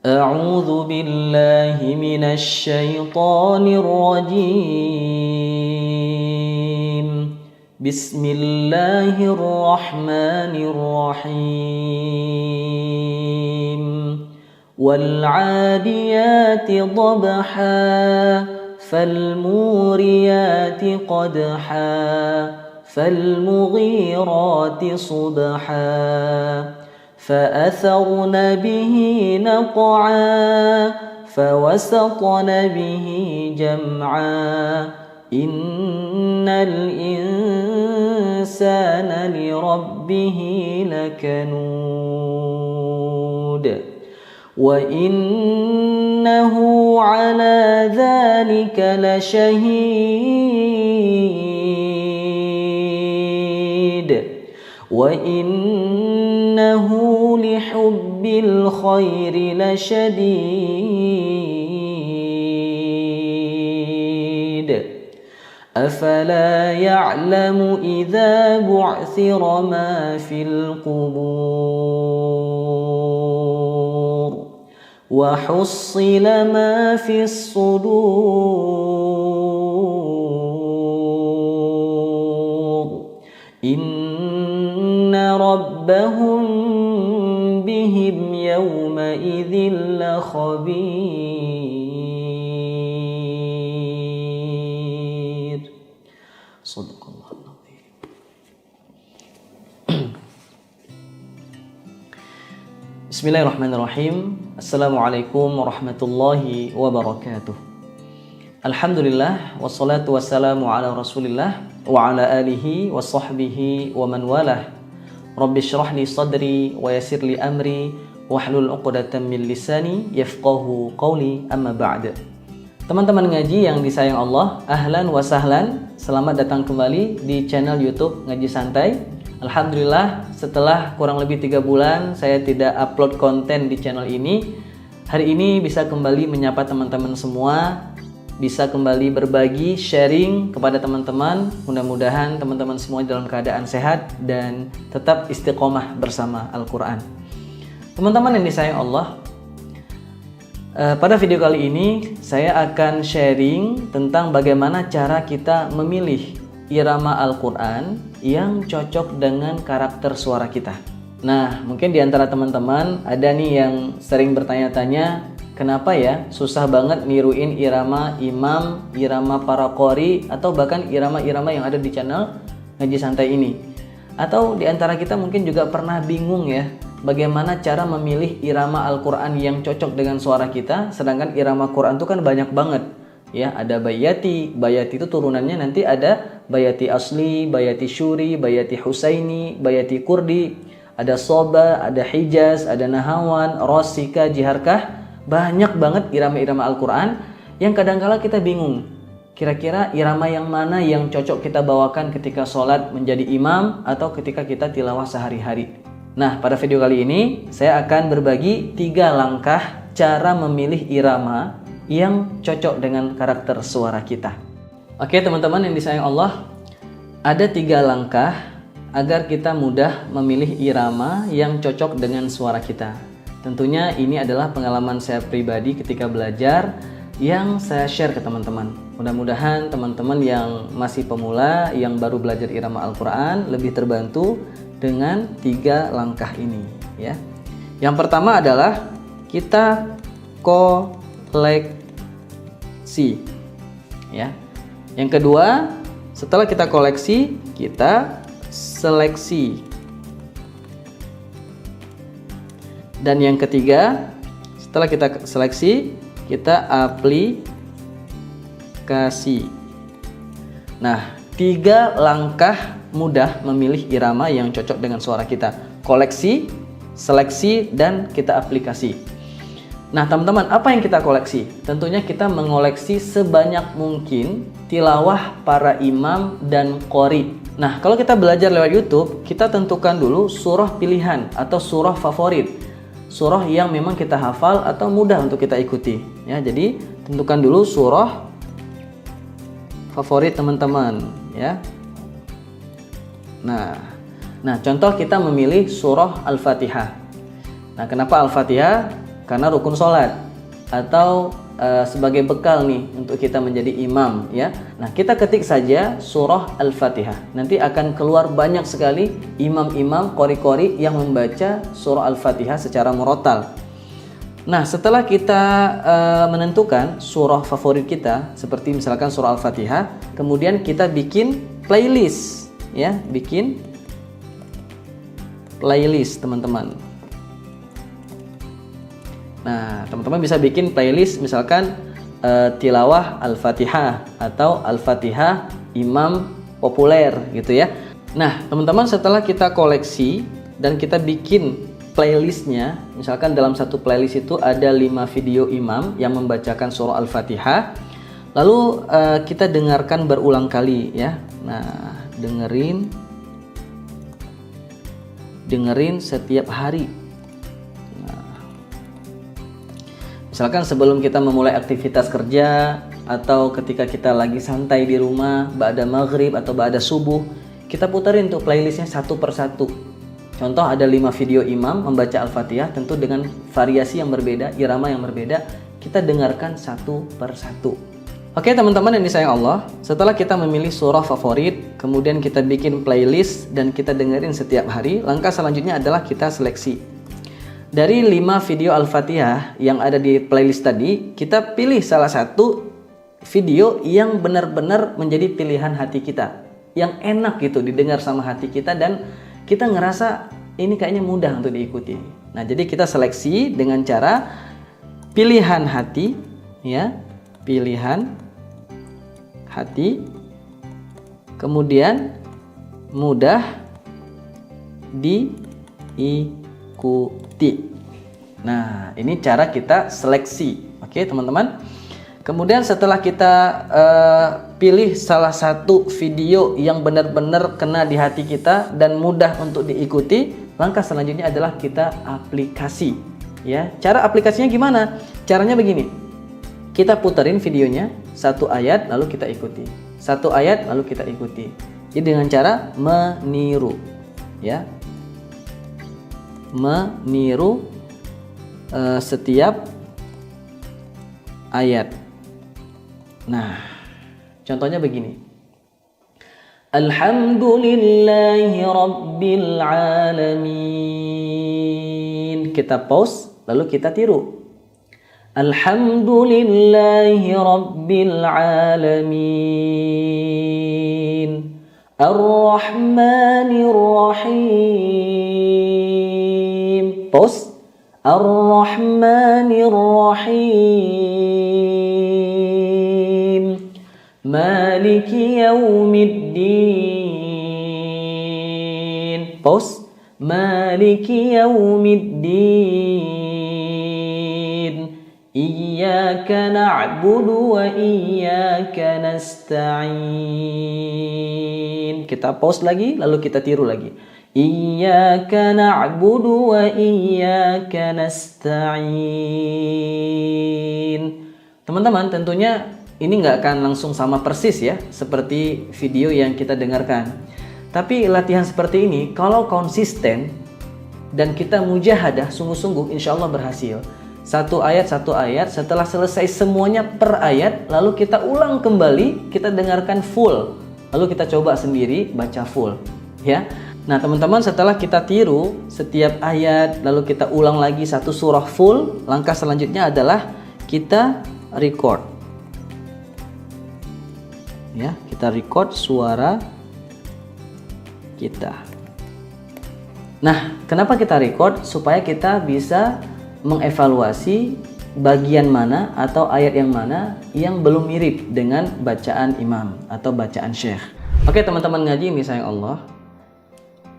أعوذ بالله من الشيطان الرجيم بسم الله الرحمن الرحيم والعاديات ضبحا فالموريات قدحا فالمغيرات صبحا فأثرن به نقعا فوسطن به جمعا إن الإنسان لربه لكنود وإنه على ذلك لشهيد وإنه لحب الخير لشديد أفلا يعلم إذا بعثر ما في القبور وحصل ما في الصدور إن ربهم بهم يومئذ لخبير صدق الله العظيم. Bismillahirrahmanirrahim. Assalamualaikum warahmatullahi wabarakatuh. Alhamdulillah wassalatu wassalamu ala Rasulillah wa ala alihi wa sahbihi wa man walah. Rabbi syrah li sadri wa yassir li amri wahlul 'uqdatam min lisani yafqahu qawli, amma ba'd. Teman-teman ngaji yang disayang Allah, ahlan wa sahlan. Selamat datang kembali di channel YouTube Ngaji Santai. Alhamdulillah, setelah kurang lebih 3 bulan saya tidak upload konten di channel ini, hari ini bisa kembali menyapa teman-teman semua, bisa kembali berbagi, sharing kepada teman-teman. Mudah-mudahan teman-teman semua dalam keadaan sehat dan tetap istiqomah bersama Al-Quran. Teman-teman yang disayang Allah, pada video kali ini saya akan sharing tentang bagaimana cara kita memilih irama Al-Quran yang cocok dengan karakter suara kita. Nah, mungkin di antara teman-teman ada nih yang sering bertanya-tanya, kenapa ya susah banget niruin irama imam, irama para qori, atau bahkan irama-irama yang ada di channel Ngaji Santai ini. Atau di antara kita mungkin juga pernah bingung ya, bagaimana cara memilih irama Al-Quran yang cocok dengan suara kita, sedangkan irama Quran itu kan banyak banget. Ya, ada bayati itu turunannya nanti ada bayati asli, bayati syuri, bayati husaini, bayati kurdi, ada soba, ada hijaz, ada nahawan, rosika, jiharkah. Banyak banget irama-irama Al-Quran yang kadangkala kita bingung, kira-kira irama yang mana yang cocok kita bawakan ketika sholat menjadi imam atau ketika kita tilawah sehari-hari. Nah, pada video kali ini saya akan berbagi 3 langkah cara memilih irama yang cocok dengan karakter suara kita. Oke teman-teman yang disayang Allah, ada 3 langkah agar kita mudah memilih irama yang cocok dengan suara kita. Tentunya ini adalah pengalaman saya pribadi ketika belajar yang saya share ke teman-teman. Mudah-mudahan teman-teman yang masih pemula, yang baru belajar irama Al-Quran lebih terbantu dengan 3 langkah ini ya. Yang pertama adalah kita koleksi ya. Yang kedua, setelah kita koleksi, kita seleksi. Dan yang ketiga, setelah kita seleksi, kita aplikasi. Nah, 3 langkah mudah memilih irama yang cocok dengan suara kita: koleksi, seleksi, dan kita aplikasi. Nah teman-teman, apa yang kita koleksi? Tentunya kita mengoleksi sebanyak mungkin tilawah para imam dan qori. Nah kalau kita belajar lewat YouTube, kita tentukan dulu surah pilihan atau surah favorit, surah yang memang kita hafal atau mudah untuk kita ikuti ya. Jadi tentukan dulu surah favorit teman-teman ya. Nah contoh kita memilih surah Al-Fatihah. Nah kenapa Al-Fatihah? karena rukun sholat, atau sebagai bekal nih untuk kita menjadi imam ya. Nah, kita ketik saja surah Al-Fatihah. Nanti akan keluar banyak sekali imam-imam qori-qori yang membaca surah Al-Fatihah secara murattal. Nah, setelah kita menentukan surah favorit kita, seperti misalkan surah Al-Fatihah, kemudian kita bikin playlist ya, bikin playlist teman-teman. Nah, teman-teman bisa bikin playlist misalkan tilawah Al-Fatihah atau Al-Fatihah imam populer gitu ya. Nah, teman-teman, setelah kita koleksi dan kita bikin playlistnya, misalkan dalam satu playlist itu ada 5 video imam yang membacakan surah Al-Fatihah, lalu kita dengarkan berulang kali ya. Nah, dengerin setiap hari. Misalkan sebelum kita memulai aktivitas kerja, atau ketika kita lagi santai di rumah, ba'da maghrib atau ba'da subuh, kita puterin tuh playlistnya satu persatu. Contoh ada 5 video imam membaca Al-Fatihah, tentu dengan variasi yang berbeda, irama yang berbeda, kita dengarkan satu persatu. Oke teman-teman yang disayang Allah, setelah kita memilih surah favorit, kemudian kita bikin playlist dan kita dengerin setiap hari, langkah selanjutnya adalah kita seleksi. Dari 5 video Al-Fatihah yang ada di playlist tadi, kita pilih salah satu video yang benar-benar menjadi pilihan hati kita, yang enak gitu didengar sama hati kita dan kita ngerasa ini kayaknya mudah untuk diikuti. Nah, jadi kita seleksi dengan cara pilihan hati ya, pilihan hati, kemudian mudah diikuti. Nah, ini cara kita seleksi. Oke teman-teman. Kemudian setelah kita pilih salah satu video yang benar-benar kena di hati kita dan mudah untuk diikuti, langkah selanjutnya adalah kita aplikasi ya. Cara aplikasinya gimana? Caranya begini, kita puterin videonya satu ayat lalu kita ikuti, satu ayat lalu kita ikuti. Jadi dengan cara meniru ya, meniru setiap ayat. Nah, contohnya begini. Alhamdulillahi Rabbil Alamin. Kita pause, lalu kita tiru. Alhamdulillahi Rabbil Alamin. Ar-Rahmanir Rahim. Pause. Ar-Rahmanir Rahim. Maliki Yaumiddin. Pause. Maliki Yaumiddin. Iyyaka na'budu wa iyyaka nasta'in. Kita pause lagi lalu kita tiru lagi. Iyyaka na'budu wa iyyaka nasta'in. Teman-teman, tentunya ini nggak akan langsung sama persis ya seperti video yang kita dengarkan. Tapi latihan seperti ini kalau konsisten dan kita mujahadah sungguh-sungguh, insya Allah berhasil. Satu ayat, setelah selesai semuanya per ayat, lalu kita ulang kembali, kita dengarkan full, lalu kita coba sendiri baca full ya. Nah teman-teman, setelah kita tiru setiap ayat lalu kita ulang lagi satu surah full, langkah selanjutnya adalah kita record ya, kita record suara kita. Nah, kenapa kita record? Supaya kita bisa mengevaluasi bagian mana atau ayat yang mana yang belum mirip dengan bacaan imam atau bacaan syekh. Oke teman-teman ngaji ini sayang Allah,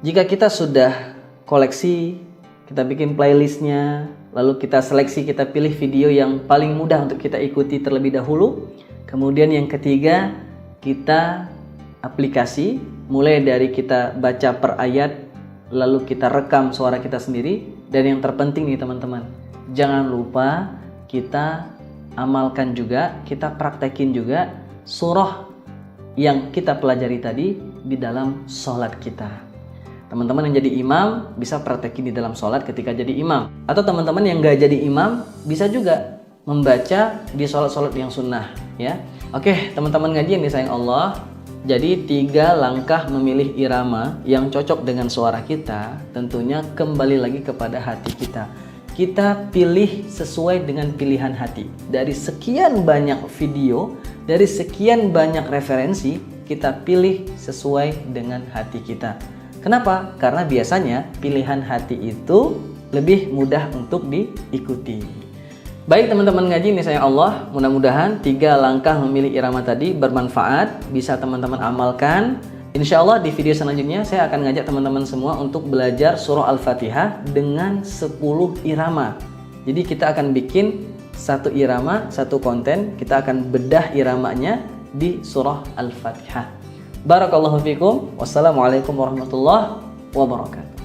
jika kita sudah koleksi, kita bikin playlistnya, lalu kita seleksi, kita pilih video yang paling mudah untuk kita ikuti terlebih dahulu. Kemudian yang ketiga, kita aplikasi, mulai dari kita baca per ayat, lalu kita rekam suara kita sendiri. Dan yang terpenting nih teman-teman, jangan lupa kita amalkan juga, kita praktekin juga surah yang kita pelajari tadi di dalam sholat kita. Teman-teman yang jadi imam bisa praktekin di dalam sholat ketika jadi imam. Atau teman-teman yang gak jadi imam bisa juga membaca di sholat-sholat yang sunnah ya. Oke, teman-teman ngaji yang disayang Allah. Jadi 3 langkah memilih irama yang cocok dengan suara kita, tentunya kembali lagi kepada hati kita. Kita pilih sesuai dengan pilihan hati. Dari sekian banyak video, dari sekian banyak referensi, kita pilih sesuai dengan hati kita. Kenapa? Karena biasanya pilihan hati itu lebih mudah untuk diikuti. Baik teman-teman ngaji ini sayang Allah, mudah-mudahan 3 langkah memilih irama tadi bermanfaat, bisa teman-teman amalkan. Insya Allah di video selanjutnya saya akan ngajak teman-teman semua untuk belajar surah Al-Fatihah dengan 10 irama. Jadi kita akan bikin 1 irama, 1 konten, kita akan bedah iramanya di surah Al-Fatihah. Barakallahu fikum, wassalamualaikum warahmatullahi wabarakatuh.